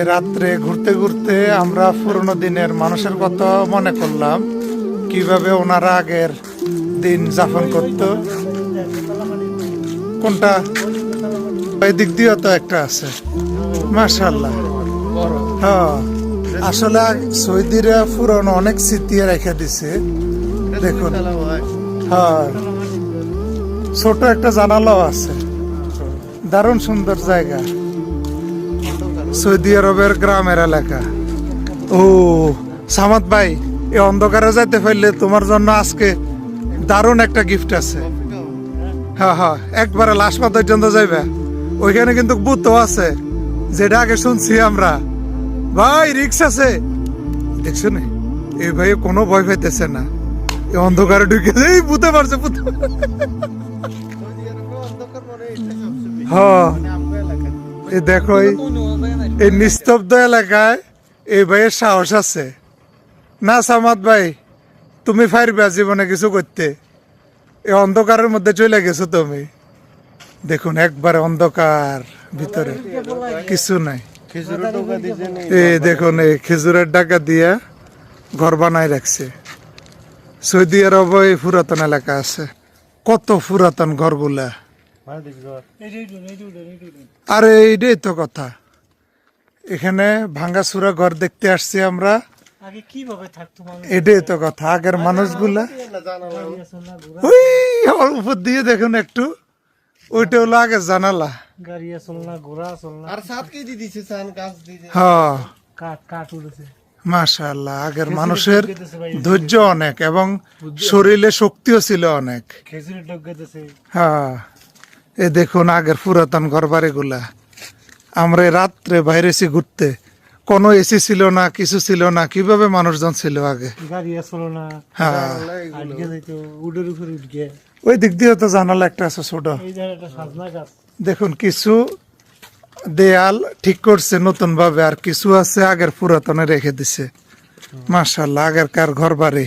রাত্রে ঘুরতে ঘুরতে আমরা পুরনো দিনের মানুষের কথা মনে করলাম, কিভাবে ওনারা আগের দিন যাপন করত। কোনটা এই দিক দিয়ে তো একটা আছে, মাশাআল্লাহ। হ্যাঁ, আসলে সৌদিরা পুরনো অনেক স্মৃতি রেখে দিছে। দেখুন, হ্যাঁ, ছোট একটা জানালাও আছে। দারুণ সুন্দর জায়গা, সৌদি আরবের গ্রামের এলাকা। ও সামাদ ভাই, এই অন্ধকারে যাইতে পারলে তোমার জন্য আজকে দারুণ একটা গিফট আছে। হ্যাঁ হ্যাঁ, একবারে লাশ পর্যন্ত যাইবে। ওইখানে কিন্তু ভূতও আছে, যেটা আগে শুনছি আমরা। ভাই রিক্স আছে, দেখছো না? এই ভাই কোনো ভয় পাইতেছে না, এই অন্ধকারে ঢুকে এই ভূতে পারছে। হ্যাঁ, এই দেখো, এই নিস্তব্ধ এলাকায় এই ভাইয়ের সাহস আছে না। সামাদ ভাই, তুমি পারবে জীবনে কিছু করতে? এই অন্ধকারের মধ্যে চলে গেছো তুমি। দেখুন, একবারে অন্ধকার, ভিতরে কিছু নাই। এই দেখুন, এই খেজুরের ডাকা দিয়া ঘর বানাই রাখছে। সৌদি আরব এই পুরাতন এলাকা আছে, কত পুরাতন ঘরগুলা। আরে এইটাই তো কথা, এখানে ভাঙ্গাচুরা ঘর দেখতে আসছি আমরা। এটাই তো কথা, আগের মানুষগুলা। ওই উপর দিয়ে দেখুন একটু, ওইটা হলো আগের জানালা। হ্যাঁ, মাশাআল্লাহ, আগের মানুষের ধৈর্য অনেক এবং শরীরে শক্তিও ছিল অনেক। হ্যাঁ, এ দেখুন আগের পুরাতন ঘর বাড়ি গুলা। আমরা রাত্রে বাইরেছি ঘুরতে, কোনো এসি ছিল না, কিছু ছিল না। কিভাবে মানুষজন ছিল আগে? হ্যাঁ, ওই দিক দিয়ে তো জানালা একটা আছে ছোট। দেখুন, কিছু দেয়াল ঠিক করছে নতুন ভাবে, আর কিছু আছে আগের পুরাতনে রেখে দিছে। মাশাআল্লাহ, আগেরকার ঘর বাড়ি।